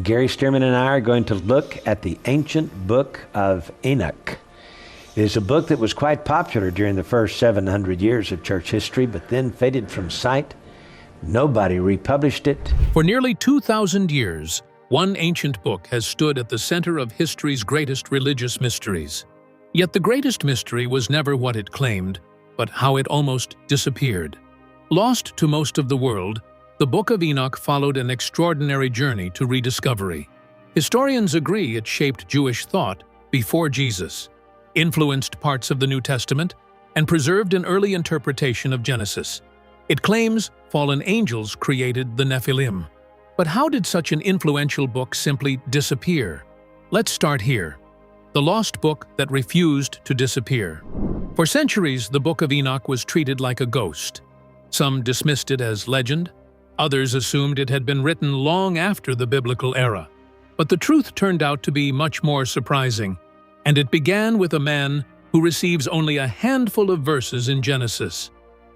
Gary Stearman and I are going to look at the ancient Book of Enoch. It is a book that was quite popular during the first 700 years of church history, but then faded from sight. Nobody republished it. For nearly 2,000 years, one ancient book has stood at the center of history's greatest religious mysteries. Yet the greatest mystery was never what it claimed, but how it almost disappeared. Lost to most of the world, the Book of Enoch followed an extraordinary journey to rediscovery. Historians agree it shaped Jewish thought before Jesus, influenced parts of the New Testament, and preserved an early interpretation of Genesis. It claims fallen angels created the Nephilim. But how did such an influential book simply disappear? Let's start here. The lost book that refused to disappear. For centuries, the Book of Enoch was treated like a ghost. Some dismissed it as legend. Others assumed it had been written long after the biblical era. But the truth turned out to be much more surprising, and it began with a man who receives only a handful of verses in Genesis.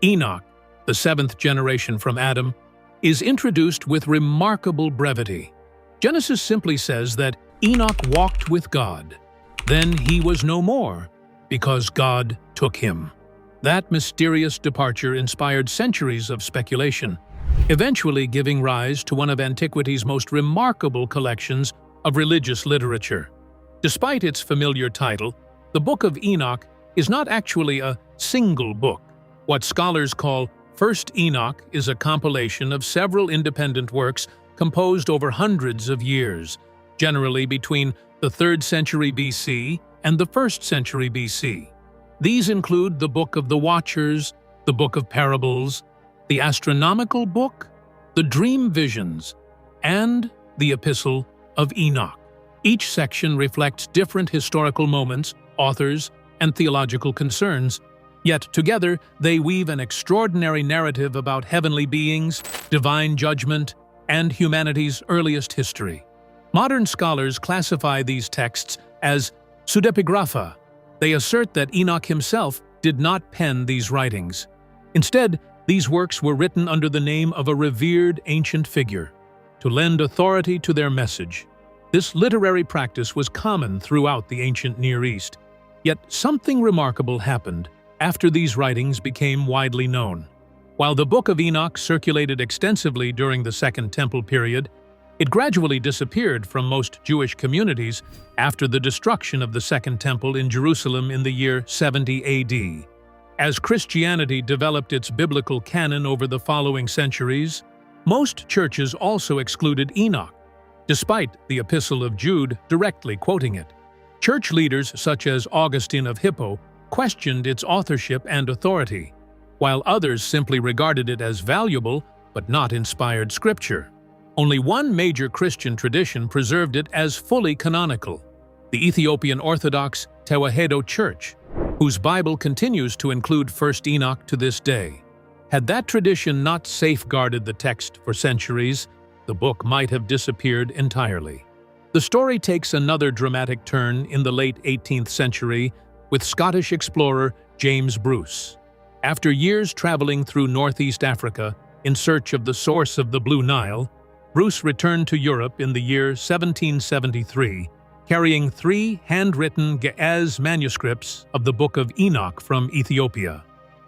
Enoch, the seventh generation from Adam, is introduced with remarkable brevity. Genesis simply says that Enoch walked with God. Then he was no more, because God took him. That mysterious departure inspired centuries of speculation, eventually giving rise to one of antiquity's most remarkable collections of religious literature. Despite its familiar title, the Book of Enoch is not actually a single book. What scholars call First Enoch is a compilation of several independent works composed over hundreds of years, generally between the 3rd century BC and the 1st century BC. These include the Book of the Watchers, the Book of Parables, the Astronomical Book, the Dream Visions, and the Epistle of Enoch. Each section reflects different historical moments, authors, and theological concerns, yet together they weave an extraordinary narrative about heavenly beings, divine judgment, and humanity's earliest history. Modern scholars classify these texts as pseudepigrapha. They assert that Enoch himself did not pen these writings. Instead, these works were written under the name of a revered ancient figure, to lend authority to their message. This literary practice was common throughout the ancient Near East. Yet something remarkable happened after these writings became widely known. While the Book of Enoch circulated extensively during the Second Temple period, it gradually disappeared from most Jewish communities after the destruction of the Second Temple in Jerusalem in the year 70 AD. As Christianity developed its biblical canon over the following centuries, most churches also excluded Enoch, despite the Epistle of Jude directly quoting it. Church leaders such as Augustine of Hippo questioned its authorship and authority, while others simply regarded it as valuable but not inspired scripture. Only one major Christian tradition preserved it as fully canonical, the Ethiopian Orthodox Tewahedo Church, whose Bible continues to include First Enoch to this day. Had that tradition not safeguarded the text for centuries, the book might have disappeared entirely. The story takes another dramatic turn in the late 18th century with Scottish explorer James Bruce. After years traveling through northeast Africa in search of the source of the Blue Nile, Bruce returned to Europe in the year 1773, carrying 3 handwritten Ge'ez manuscripts of the Book of Enoch from Ethiopia.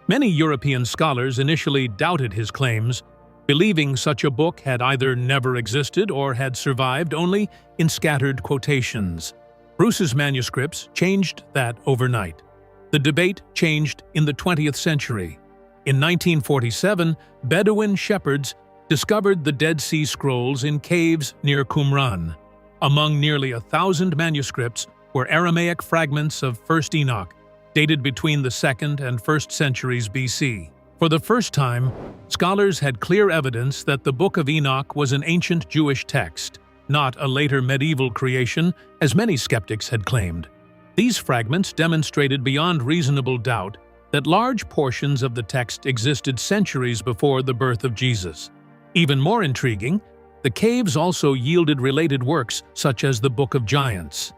Many European scholars initially doubted his claims, believing such a book had either never existed or had survived only in scattered quotations. Bruce's manuscripts changed that overnight. The debate changed in the 20th century. In 1947, Bedouin shepherds discovered the Dead Sea Scrolls in caves near Qumran. Among nearly 1,000 manuscripts were Aramaic fragments of First Enoch, dated between the 2nd and 1st centuries BC. For the first time, scholars had clear evidence that the Book of Enoch was an ancient Jewish text, not a later medieval creation, as many skeptics had claimed. These fragments demonstrated beyond reasonable doubt that large portions of the text existed centuries before the birth of Jesus. Even more intriguing, the caves also yielded related works such as the Book of Giants,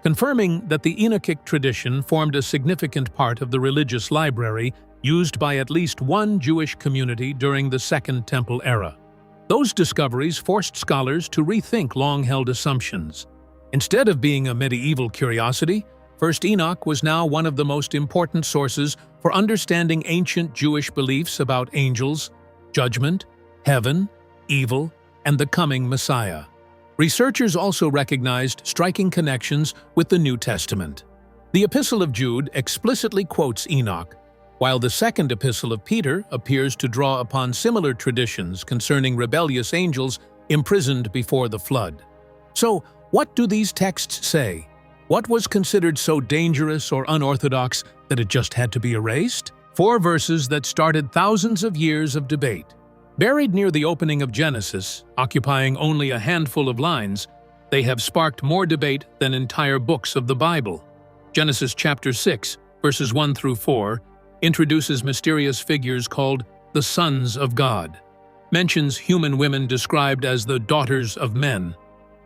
confirming that the Enochic tradition formed a significant part of the religious library used by at least one Jewish community during the Second Temple era. Those discoveries forced scholars to rethink long-held assumptions. Instead of being a medieval curiosity, First Enoch was now one of the most important sources for understanding ancient Jewish beliefs about angels, judgment, heaven, evil, and the coming Messiah. Researchers also recognized striking connections with the New Testament. The Epistle of Jude explicitly quotes Enoch, while the second Epistle of Peter appears to draw upon similar traditions concerning rebellious angels imprisoned before the flood. So, what do these texts say? What was considered so dangerous or unorthodox that it just had to be erased? 4 verses that started thousands of years of debate. Buried near the opening of Genesis, occupying only a handful of lines, they have sparked more debate than entire books of the Bible. Genesis chapter 6, verses 1 through 4, introduces mysterious figures called the sons of God, mentions human women described as the daughters of men,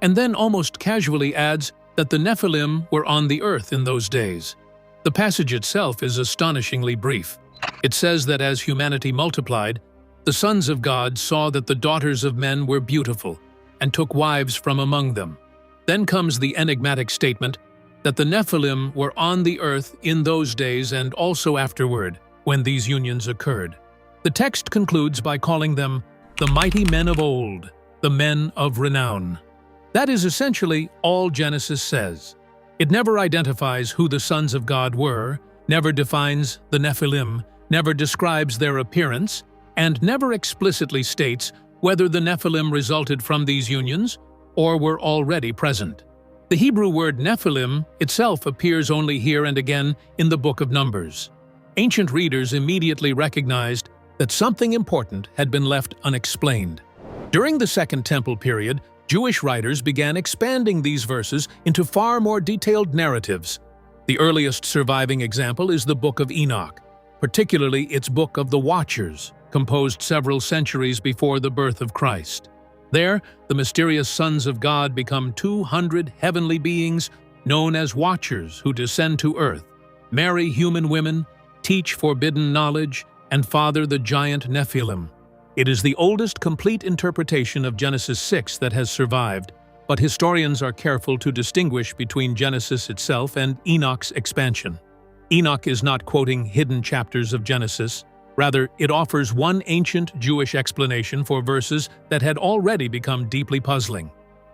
and then almost casually adds that the Nephilim were on the earth in those days. The passage itself is astonishingly brief. It says that as humanity multiplied, the sons of God saw that the daughters of men were beautiful and took wives from among them. Then comes the enigmatic statement that the Nephilim were on the earth in those days and also afterward, when these unions occurred. The text concludes by calling them the mighty men of old, the men of renown. That is essentially all Genesis says. It never identifies who the sons of God were, never defines the Nephilim, never describes their appearance, and never explicitly states whether the Nephilim resulted from these unions or were already present. The Hebrew word Nephilim itself appears only here and again in the Book of Numbers. Ancient readers immediately recognized that something important had been left unexplained. During the Second Temple period, Jewish writers began expanding these verses into far more detailed narratives. The earliest surviving example is the Book of Enoch, particularly its Book of the Watchers, composed several centuries before the birth of Christ. There, the mysterious sons of God become 200 heavenly beings known as Watchers who descend to earth, marry human women, teach forbidden knowledge, and father the giant Nephilim. It is the oldest complete interpretation of Genesis 6 that has survived, but historians are careful to distinguish between Genesis itself and Enoch's expansion. Enoch is not quoting hidden chapters of Genesis. Rather, it offers one ancient Jewish explanation for verses that had already become deeply puzzling.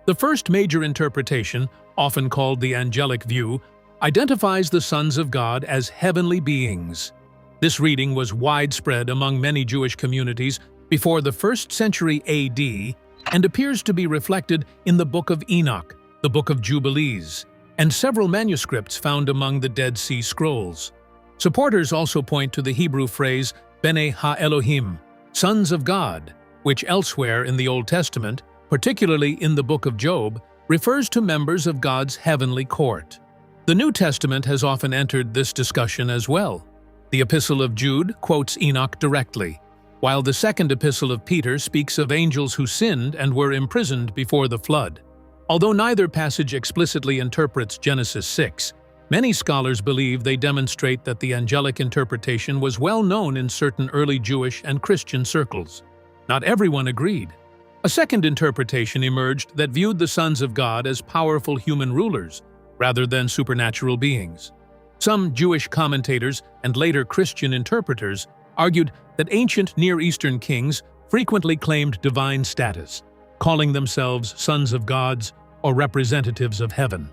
The first major interpretation, often called the angelic view, identifies the sons of God as heavenly beings. This reading was widespread among many Jewish communities before the 1st century AD and appears to be reflected in the Book of Enoch, the Book of Jubilees, and several manuscripts found among the Dead Sea Scrolls. Supporters also point to the Hebrew phrase Bene ha-Elohim, sons of God, which elsewhere in the Old Testament, particularly in the book of Job, refers to members of God's heavenly court. The New Testament has often entered this discussion as well. The Epistle of Jude quotes Enoch directly, while the second Epistle of Peter speaks of angels who sinned and were imprisoned before the flood. Although neither passage explicitly interprets Genesis 6, many scholars believe they demonstrate that the angelic interpretation was well known in certain early Jewish and Christian circles. Not everyone agreed. A second interpretation emerged that viewed the sons of God as powerful human rulers, rather than supernatural beings. Some Jewish commentators and later Christian interpreters argued that ancient Near Eastern kings frequently claimed divine status, calling themselves sons of gods or representatives of heaven.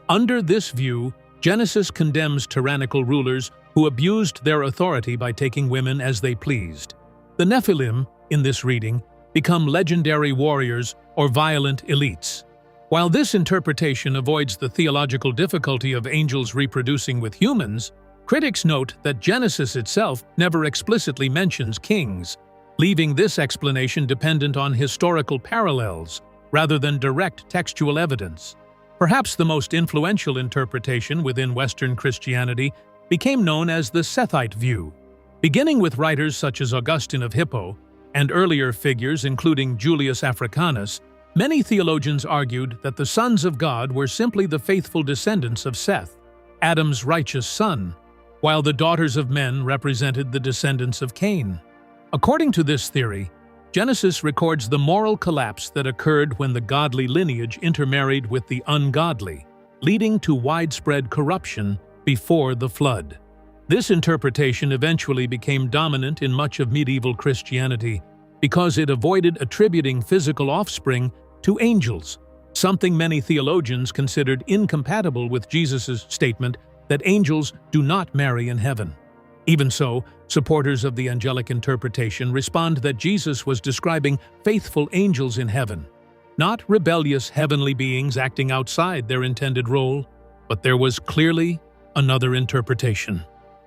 Under this view, Genesis condemns tyrannical rulers who abused their authority by taking women as they pleased. The Nephilim, in this reading, become legendary warriors or violent elites. While this interpretation avoids the theological difficulty of angels reproducing with humans, critics note that Genesis itself never explicitly mentions kings, leaving this explanation dependent on historical parallels rather than direct textual evidence. Perhaps the most influential interpretation within Western Christianity became known as the Sethite view. Beginning with writers such as Augustine of Hippo and earlier figures including Julius Africanus, many theologians argued that the sons of God were simply the faithful descendants of Seth, Adam's righteous son, while the daughters of men represented the descendants of Cain. According to this theory, Genesis records the moral collapse that occurred when the godly lineage intermarried with the ungodly, leading to widespread corruption before the flood. This interpretation eventually became dominant in much of medieval Christianity because it avoided attributing physical offspring to angels, something many theologians considered incompatible with Jesus' statement that angels do not marry in heaven. Even so, supporters of the angelic interpretation respond that Jesus was describing faithful angels in heaven, not rebellious heavenly beings acting outside their intended role, but there was clearly another interpretation.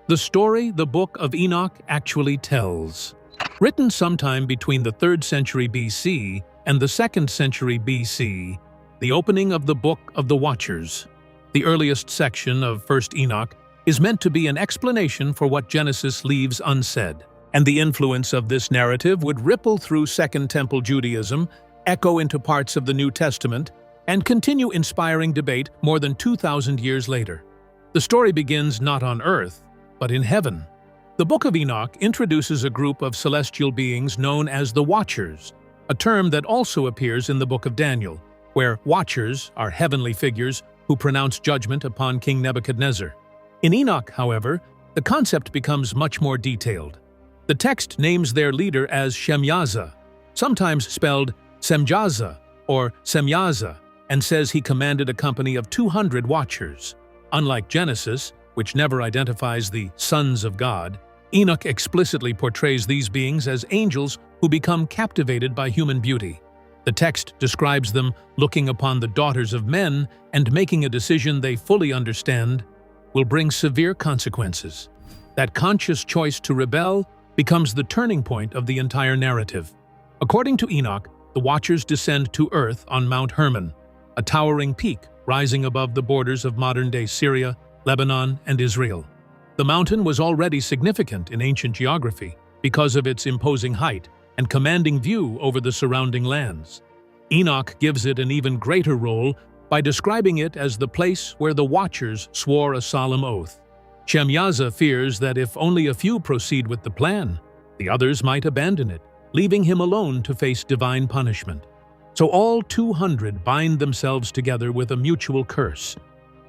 The story the Book of Enoch actually tells. Written sometime between the 3rd century BC and the 2nd century BC, the opening of the Book of the Watchers, the earliest section of 1st Enoch, is meant to be an explanation for what Genesis leaves unsaid, and the influence of this narrative would ripple through Second Temple Judaism, echo into parts of the New Testament, and continue inspiring debate more than 2,000 years later. The story begins not on earth, but in heaven. The Book of Enoch introduces a group of celestial beings known as the Watchers, a term that also appears in the Book of Daniel, where Watchers are heavenly figures who pronounce judgment upon King Nebuchadnezzar. In Enoch, however, the concept becomes much more detailed. The text names their leader as Shemyaza, sometimes spelled Semjaza or Semyaza, and says he commanded a company of 200 watchers. Unlike Genesis, which never identifies the sons of God, Enoch explicitly portrays these beings as angels who become captivated by human beauty. The text describes them looking upon the daughters of men and making a decision they fully understand will bring severe consequences. That conscious choice to rebel becomes the turning point of the entire narrative. According to Enoch, the Watchers descend to earth on Mount Hermon, a towering peak rising above the borders of modern-day Syria, Lebanon, and Israel. The mountain was already significant in ancient geography because of its imposing height and commanding view over the surrounding lands. Enoch gives it an even greater role by describing it as the place where the Watchers swore a solemn oath. Shemyaza fears that if only a few proceed with the plan, the others might abandon it, leaving him alone to face divine punishment. So all 200 bind themselves together with a mutual curse,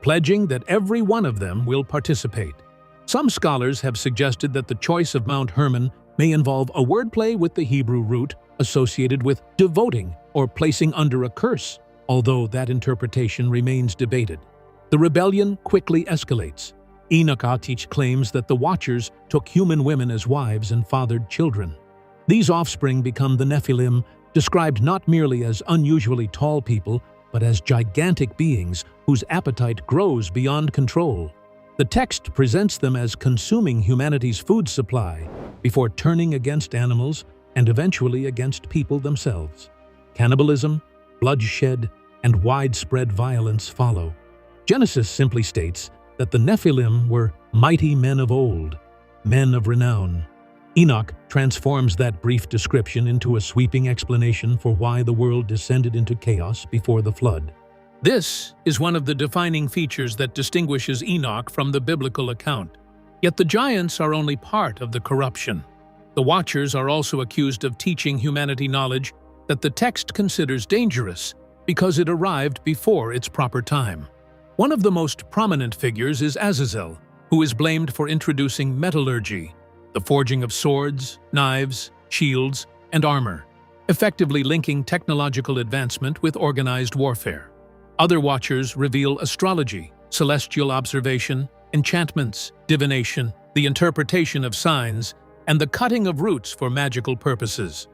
pledging that every one of them will participate. Some scholars have suggested that the choice of Mount Hermon may involve a wordplay with the Hebrew root associated with devoting or placing under a curse, although that interpretation remains debated. The rebellion quickly escalates. Enoch claims that the Watchers took human women as wives and fathered children. These offspring become the Nephilim, described not merely as unusually tall people, but as gigantic beings whose appetite grows beyond control. The text presents them as consuming humanity's food supply before turning against animals and eventually against people themselves. Cannibalism, bloodshed, and widespread violence follow. Genesis simply states that the Nephilim were mighty men of old, men of renown. Enoch transforms that brief description into a sweeping explanation for why the world descended into chaos before the flood. This is one of the defining features that distinguishes Enoch from the biblical account. Yet the giants are only part of the corruption. The Watchers are also accused of teaching humanity knowledge that the text considers dangerous because it arrived before its proper time. One of the most prominent figures is Azazel, who is blamed for introducing metallurgy, the forging of swords, knives, shields, and armor, effectively linking technological advancement with organized warfare. Other Watchers reveal astrology, celestial observation, enchantments, divination, the interpretation of signs, and the cutting of roots for magical purposes.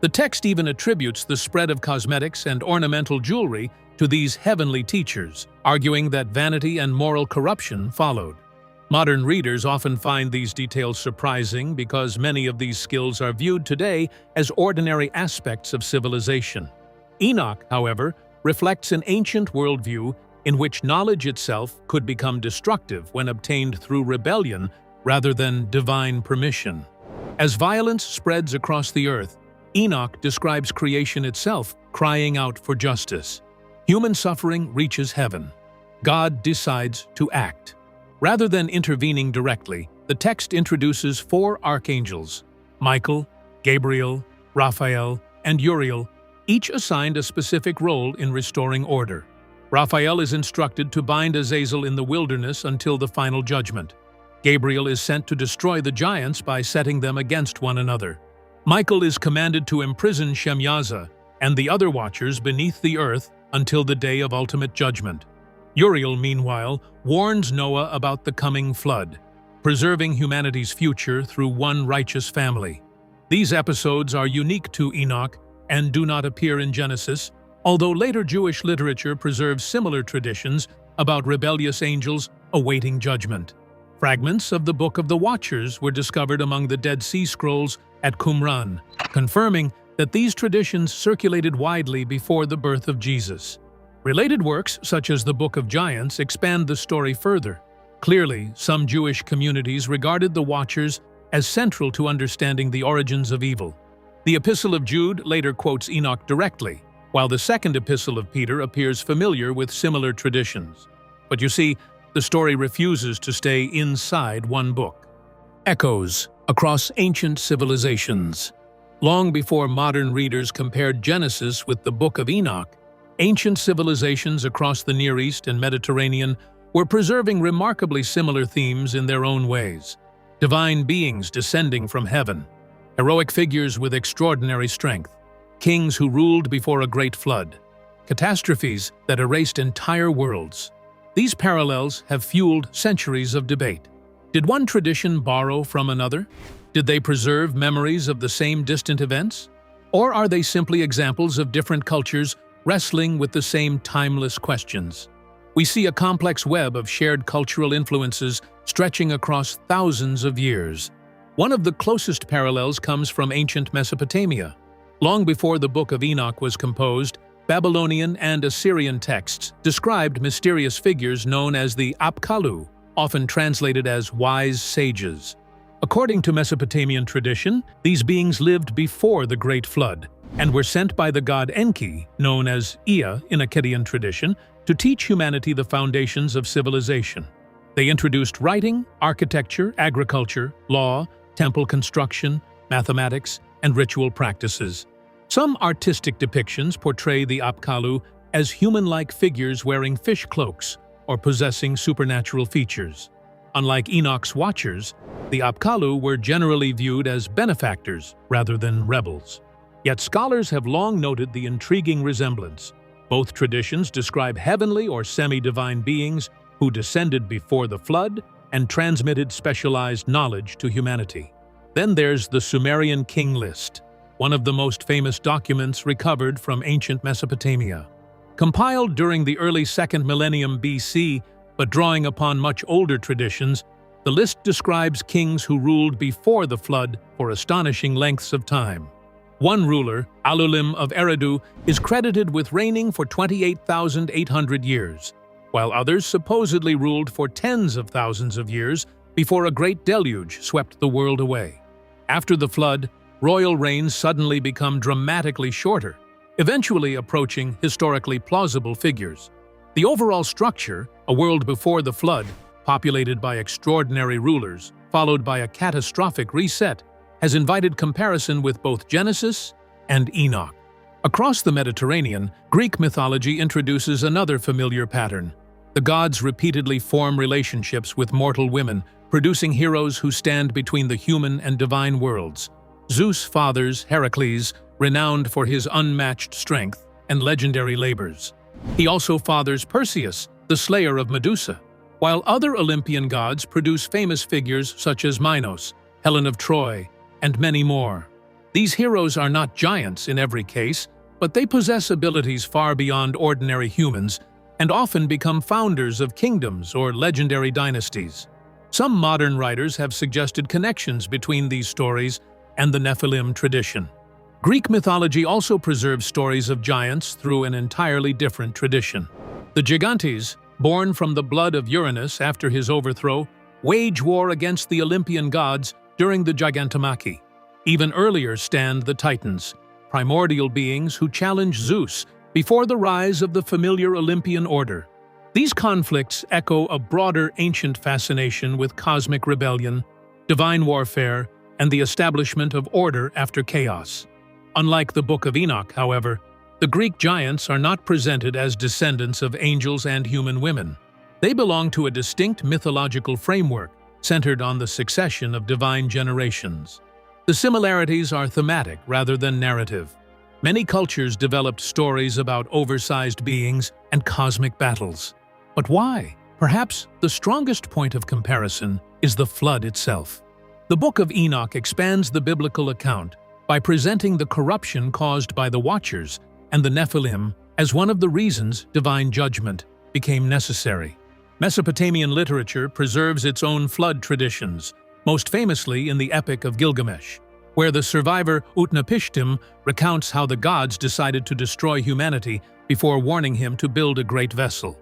The text even attributes the spread of cosmetics and ornamental jewelry to these heavenly teachers, arguing that vanity and moral corruption followed. Modern readers often find these details surprising because many of these skills are viewed today as ordinary aspects of civilization. Enoch, however, reflects an ancient worldview in which knowledge itself could become destructive when obtained through rebellion rather than divine permission. As violence spreads across the earth, Enoch describes creation itself crying out for justice. Human suffering reaches heaven. God decides to act. Rather than intervening directly, the text introduces 4 archangels: Michael, Gabriel, Raphael, and Uriel, each assigned a specific role in restoring order. Raphael is instructed to bind Azazel in the wilderness until the final judgment. Gabriel is sent to destroy the giants by setting them against one another. Michael is commanded to imprison Shemyaza and the other watchers beneath the earth until the day of ultimate judgment. Uriel, meanwhile, warns Noah about the coming flood, preserving humanity's future through one righteous family. These episodes are unique to Enoch and do not appear in Genesis, although later Jewish literature preserves similar traditions about rebellious angels awaiting judgment. Fragments of the Book of the Watchers were discovered among the Dead Sea Scrolls at Qumran, confirming that these traditions circulated widely before the birth of Jesus. Related works, such as the Book of Giants, expand the story further. Clearly, some Jewish communities regarded the Watchers as central to understanding the origins of evil. The Epistle of Jude later quotes Enoch directly, while the second Epistle of Peter appears familiar with similar traditions. But you see, the story refuses to stay inside one book. Echoes across ancient civilizations. Long before modern readers compared Genesis with the Book of Enoch, ancient civilizations across the Near East and Mediterranean were preserving remarkably similar themes in their own ways. Divine beings descending from heaven, heroic figures with extraordinary strength, kings who ruled before a great flood, catastrophes that erased entire worlds. These parallels have fueled centuries of debate. Did one tradition borrow from another? Did they preserve memories of the same distant events? Or are they simply examples of different cultures wrestling with the same timeless questions? We see a complex web of shared cultural influences stretching across thousands of years. One of the closest parallels comes from ancient Mesopotamia. Long before the Book of Enoch was composed, Babylonian and Assyrian texts described mysterious figures known as the Apkallu, often translated as wise sages. According to Mesopotamian tradition, these beings lived before the Great Flood and were sent by the god Enki, known as Ea in Akkadian tradition, to teach humanity the foundations of civilization. They introduced writing, architecture, agriculture, law, temple construction, mathematics, and ritual practices. Some artistic depictions portray the Apkallu as human-like figures wearing fish cloaks or possessing supernatural features. Unlike Enoch's Watchers, the Apkallu were generally viewed as benefactors rather than rebels. Yet scholars have long noted the intriguing resemblance. Both traditions describe heavenly or semi-divine beings who descended before the flood and transmitted specialized knowledge to humanity. Then there's the Sumerian king list, one of the most famous documents recovered from ancient Mesopotamia. Compiled during the early 2nd millennium BC, but drawing upon much older traditions, the list describes kings who ruled before the flood for astonishing lengths of time. One ruler, Alulim of Eridu, is credited with reigning for 28,800 years, while others supposedly ruled for tens of thousands of years before a great deluge swept the world away. After the flood, royal reigns suddenly become dramatically shorter, eventually approaching historically plausible figures. The overall structure, a world before the flood, populated by extraordinary rulers, followed by a catastrophic reset, has invited comparison with both Genesis and Enoch. Across the Mediterranean, Greek mythology introduces another familiar pattern. The gods repeatedly form relationships with mortal women, producing heroes who stand between the human and divine worlds. Zeus fathers Heracles, renowned for his unmatched strength and legendary labors. He also fathers Perseus, the slayer of Medusa, while other Olympian gods produce famous figures such as Minos, Helen of Troy, and many more. These heroes are not giants in every case, but they possess abilities far beyond ordinary humans and often become founders of kingdoms or legendary dynasties. Some modern writers have suggested connections between these stories and the Nephilim tradition. Greek mythology also preserves stories of giants through an entirely different tradition. The Gigantes, born from the blood of Uranus after his overthrow, wage war against the Olympian gods during the Gigantomachy. Even earlier stand the Titans, primordial beings who challenge Zeus before the rise of the familiar Olympian order. These conflicts echo a broader ancient fascination with cosmic rebellion, divine warfare, and the establishment of order after chaos. Unlike the Book of Enoch, however, the Greek giants are not presented as descendants of angels and human women. They belong to a distinct mythological framework centered on the succession of divine generations. The similarities are thematic rather than narrative. Many cultures developed stories about oversized beings and cosmic battles. But why? Perhaps the strongest point of comparison is the flood itself. The Book of Enoch expands the biblical account by presenting the corruption caused by the Watchers and the Nephilim as one of the reasons divine judgment became necessary. Mesopotamian literature preserves its own flood traditions, most famously in the Epic of Gilgamesh, where the survivor Utnapishtim recounts how the gods decided to destroy humanity before warning him to build a great vessel.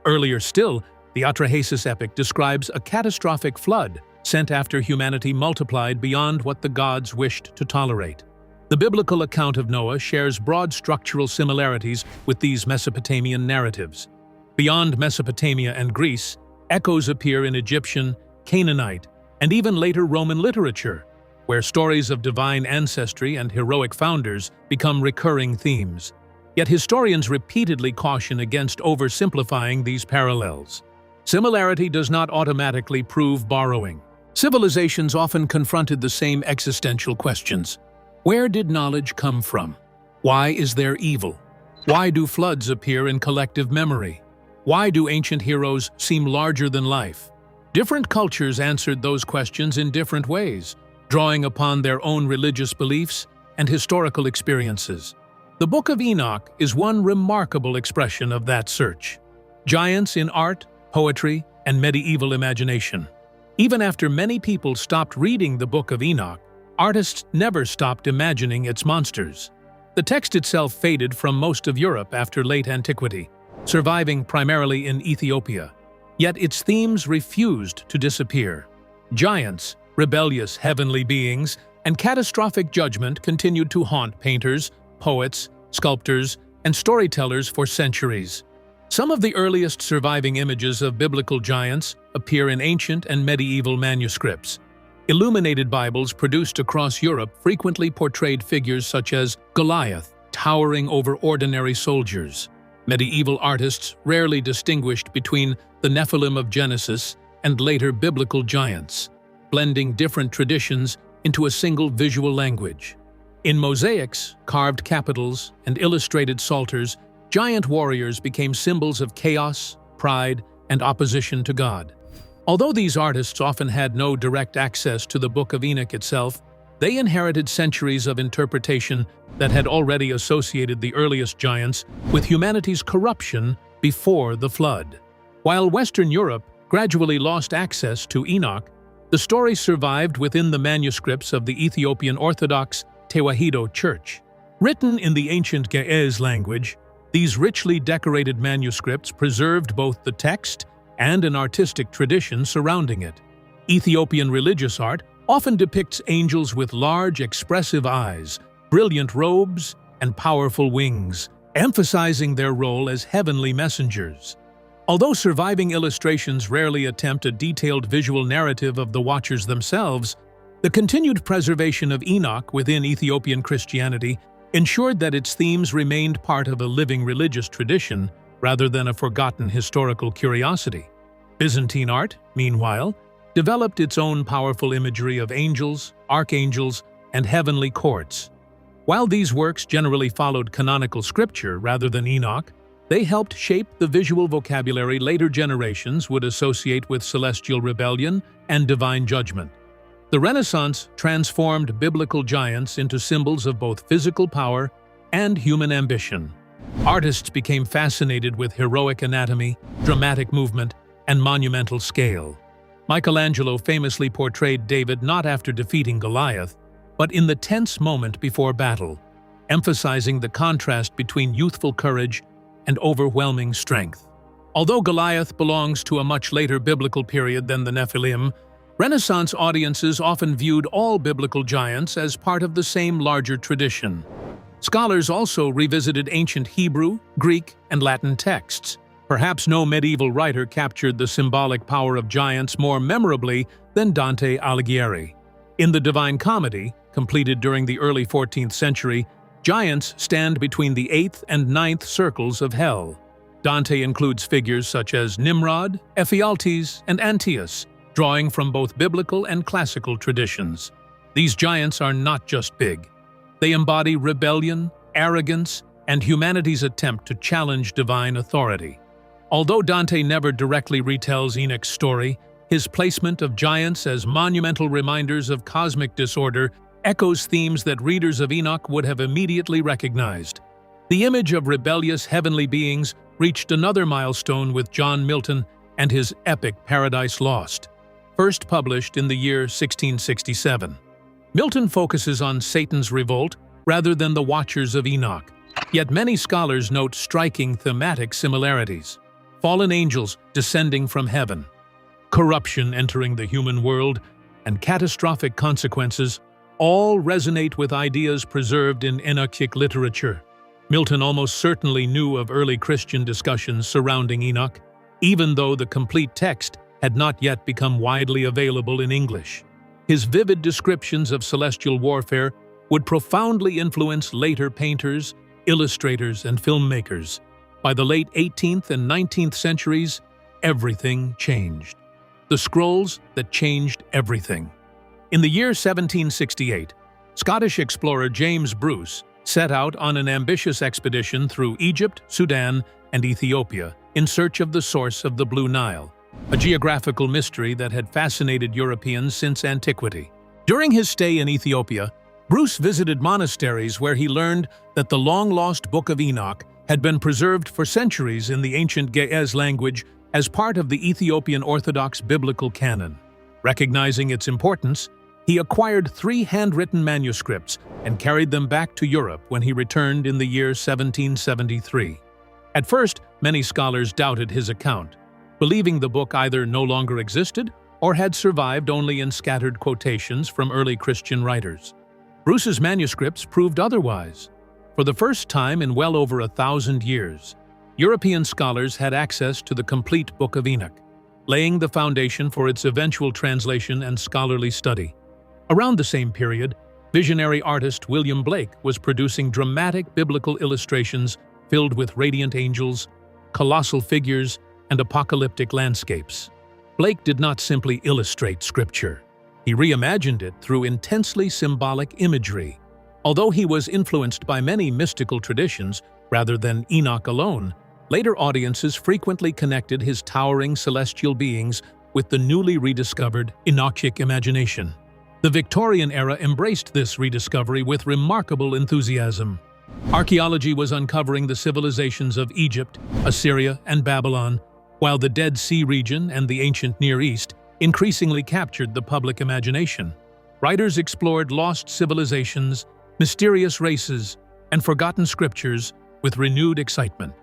Earlier still, the Atrahasis epic describes a catastrophic flood sent after humanity multiplied beyond what the gods wished to tolerate. The biblical account of Noah shares broad structural similarities with these Mesopotamian narratives. Beyond Mesopotamia and Greece, echoes appear in Egyptian, Canaanite, and even later Roman literature, where stories of divine ancestry and heroic founders become recurring themes. Yet historians repeatedly caution against oversimplifying these parallels. Similarity does not automatically prove borrowing. Civilizations often confronted the same existential questions. Where did knowledge come from? Why is there evil? Why do floods appear in collective memory? Why do ancient heroes seem larger than life? Different cultures answered those questions in different ways, drawing upon their own religious beliefs and historical experiences. The Book of Enoch is one remarkable expression of that search. Giants in art, poetry, and medieval imagination. Even after many people stopped reading the Book of Enoch, artists never stopped imagining its monsters. The text itself faded from most of Europe after late antiquity, surviving primarily in Ethiopia. Yet its themes refused to disappear. Giants, rebellious heavenly beings, and catastrophic judgment continued to haunt painters, poets, sculptors, and storytellers for centuries. Some of the earliest surviving images of biblical giants appear in ancient and medieval manuscripts. Illuminated Bibles produced across Europe frequently portrayed figures such as Goliath, towering over ordinary soldiers. Medieval artists rarely distinguished between the Nephilim of Genesis and later biblical giants, blending different traditions into a single visual language. In mosaics, carved capitals, and illustrated psalters, giant warriors became symbols of chaos, pride, and opposition to God. Although these artists often had no direct access to the Book of Enoch itself, they inherited centuries of interpretation that had already associated the earliest giants with humanity's corruption before the flood. While Western Europe gradually lost access to Enoch, the story survived within the manuscripts of the Ethiopian Orthodox Tewahedo Church. Written in the ancient Ge'ez language, these richly decorated manuscripts preserved both the text and an artistic tradition surrounding it. Ethiopian religious art often depicts angels with large, expressive eyes, brilliant robes, and powerful wings, emphasizing their role as heavenly messengers. Although surviving illustrations rarely attempt a detailed visual narrative of the Watchers themselves, the continued preservation of Enoch within Ethiopian Christianity ensured that its themes remained part of a living religious tradition rather than a forgotten historical curiosity. Byzantine art, meanwhile, developed its own powerful imagery of angels, archangels, and heavenly courts. While these works generally followed canonical scripture rather than Enoch, they helped shape the visual vocabulary later generations would associate with celestial rebellion and divine judgment. The Renaissance transformed biblical giants into symbols of both physical power and human ambition. Artists became fascinated with heroic anatomy, dramatic movement, and monumental scale. Michelangelo famously portrayed David not after defeating Goliath, but in the tense moment before battle, emphasizing the contrast between youthful courage and overwhelming strength. Although Goliath belongs to a much later biblical period than the Nephilim, Renaissance audiences often viewed all biblical giants as part of the same larger tradition. Scholars also revisited ancient Hebrew, Greek, and Latin texts. Perhaps no medieval writer captured the symbolic power of giants more memorably than Dante Alighieri. In the Divine Comedy, completed during the early 14th century, Giants stand between the 8th and 9th circles of hell. Dante includes figures such as Nimrod, Ephialtes, and Antaeus, drawing from both biblical and classical traditions. These giants are not just big. They embody rebellion, arrogance, and humanity's attempt to challenge divine authority. Although Dante never directly retells Enoch's story, his placement of giants as monumental reminders of cosmic disorder echoes themes that readers of Enoch would have immediately recognized. The image of rebellious heavenly beings reached another milestone with John Milton and his epic Paradise Lost, first published in the year 1667. Milton focuses on Satan's revolt rather than the Watchers of Enoch, yet many scholars note striking thematic similarities. Fallen angels descending from heaven, corruption entering the human world, and catastrophic consequences all resonate with ideas preserved in Enochic literature. Milton almost certainly knew of early Christian discussions surrounding Enoch, even though the complete text had not yet become widely available in English. His vivid descriptions of celestial warfare would profoundly influence later painters, illustrators, and filmmakers. By the late 18th and 19th centuries, everything changed. The scrolls that changed everything. In the year 1768, Scottish explorer James Bruce set out on an ambitious expedition through Egypt, Sudan, and Ethiopia in search of the source of the Blue Nile, a geographical mystery that had fascinated Europeans since antiquity. During his stay in Ethiopia, Bruce visited monasteries where he learned that the long-lost Book of Enoch had been preserved for centuries in the ancient Ge'ez language as part of the Ethiopian Orthodox biblical canon. Recognizing its importance, he acquired 3 handwritten manuscripts and carried them back to Europe when he returned in the year 1773. At first, many scholars doubted his account, believing the book either no longer existed or had survived only in scattered quotations from early Christian writers. Bruce's manuscripts proved otherwise. For the first time in well over 1,000 years, European scholars had access to the complete Book of Enoch, laying the foundation for its eventual translation and scholarly study. Around the same period, visionary artist William Blake was producing dramatic biblical illustrations filled with radiant angels, colossal figures, and apocalyptic landscapes. Blake did not simply illustrate scripture. He reimagined it through intensely symbolic imagery. Although he was influenced by many mystical traditions rather than Enoch alone, later audiences frequently connected his towering celestial beings with the newly rediscovered Enochic imagination. The Victorian era embraced this rediscovery with remarkable enthusiasm. Archaeology was uncovering the civilizations of Egypt, Assyria, and Babylon, while the Dead Sea region and the ancient Near East increasingly captured the public imagination. Writers explored lost civilizations, mysterious races, and forgotten scriptures with renewed excitement.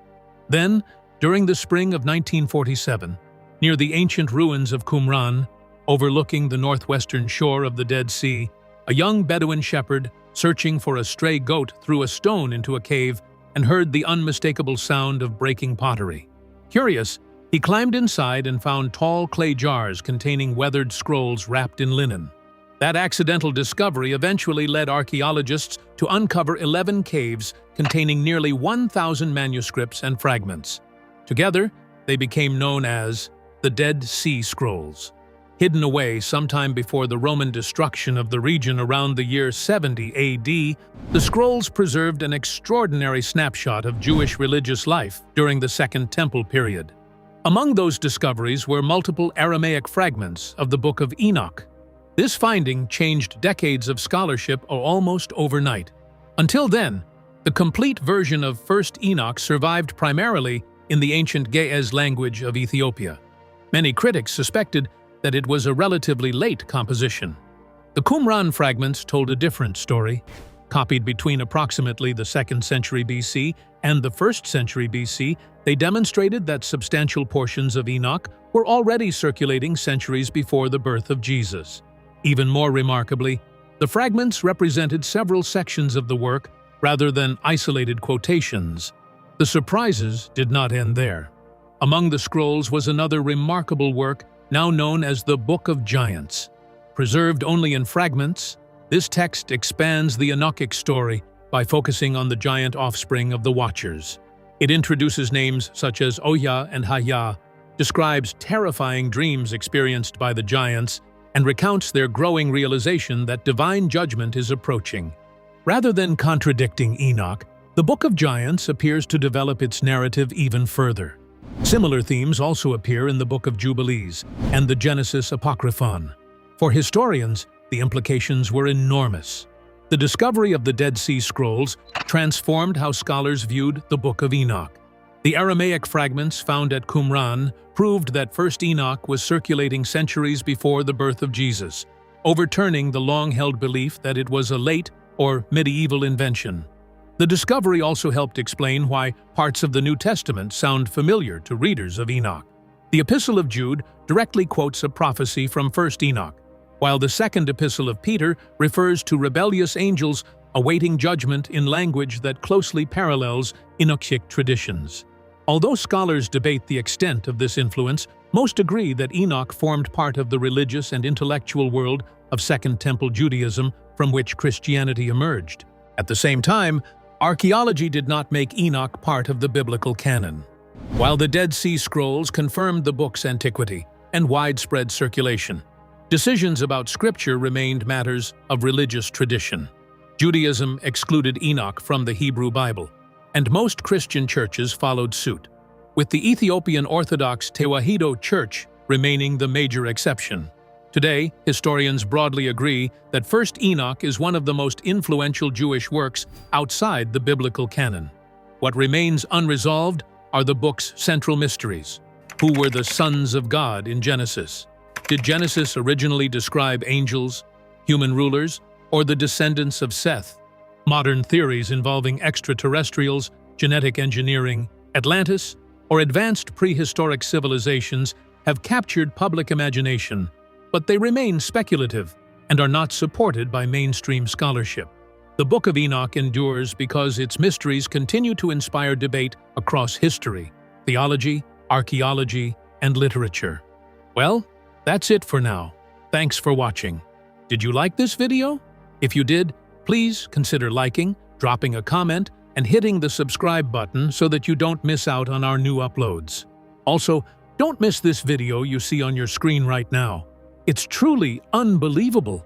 Then, during the spring of 1947, near the ancient ruins of Qumran, overlooking the northwestern shore of the Dead Sea, a young Bedouin shepherd, searching for a stray goat, threw a stone into a cave and heard the unmistakable sound of breaking pottery. Curious, he climbed inside and found tall clay jars containing weathered scrolls wrapped in linen. That accidental discovery eventually led archaeologists to uncover 11 caves containing nearly 1,000 manuscripts and fragments. Together, they became known as the Dead Sea Scrolls. Hidden away sometime before the Roman destruction of the region around the year 70 AD, the scrolls preserved an extraordinary snapshot of Jewish religious life during the Second Temple period. Among those discoveries were multiple Aramaic fragments of the Book of Enoch. This finding changed decades of scholarship almost overnight. Until then, the complete version of First Enoch survived primarily in the ancient Ge'ez language of Ethiopia. Many critics suspected that it was a relatively late composition. The Qumran fragments told a different story. Copied between approximately the 2nd century BC and the 1st century BC, they demonstrated that substantial portions of Enoch were already circulating centuries before the birth of Jesus. Even more remarkably, the fragments represented several sections of the work rather than isolated quotations. The surprises did not end there. Among the scrolls was another remarkable work now known as the Book of Giants. Preserved only in fragments, this text expands the Enochic story by focusing on the giant offspring of the Watchers. It introduces names such as Oya and Haya, describes terrifying dreams experienced by the giants, and recounts their growing realization that divine judgment is approaching. Rather than contradicting Enoch, the Book of Giants appears to develop its narrative even further. Similar themes also appear in the Book of Jubilees and the Genesis Apocryphon. For historians, the implications were enormous. The discovery of the Dead Sea Scrolls transformed how scholars viewed the Book of Enoch. The Aramaic fragments found at Qumran proved that First Enoch was circulating centuries before the birth of Jesus, overturning the long-held belief that it was a late or medieval invention. The discovery also helped explain why parts of the New Testament sound familiar to readers of Enoch. The Epistle of Jude directly quotes a prophecy from First Enoch, while the Second Epistle of Peter refers to rebellious angels awaiting judgment in language that closely parallels Enochic traditions. Although scholars debate the extent of this influence, most agree that Enoch formed part of the religious and intellectual world of Second Temple Judaism from which Christianity emerged. At the same time, archaeology did not make Enoch part of the biblical canon. While the Dead Sea Scrolls confirmed the book's antiquity and widespread circulation, decisions about scripture remained matters of religious tradition. Judaism excluded Enoch from the Hebrew Bible, and most Christian churches followed suit, with the Ethiopian Orthodox Tewahedo Church remaining the major exception. Today, historians broadly agree that First Enoch is one of the most influential Jewish works outside the biblical canon. What remains unresolved are the book's central mysteries. Who were the sons of God in Genesis? Did Genesis originally describe angels, human rulers, or the descendants of Seth? Modern theories involving extraterrestrials, genetic engineering, Atlantis, or advanced prehistoric civilizations have captured public imagination, but they remain speculative and are not supported by mainstream scholarship. The Book of Enoch endures because its mysteries continue to inspire debate across history, theology, archaeology, and literature. Well, that's it for now. Thanks for watching. Did you like this video? If you did, please consider liking, dropping a comment, and hitting the subscribe button so that you don't miss out on our new uploads. Also, don't miss this video you see on your screen right now. It's truly unbelievable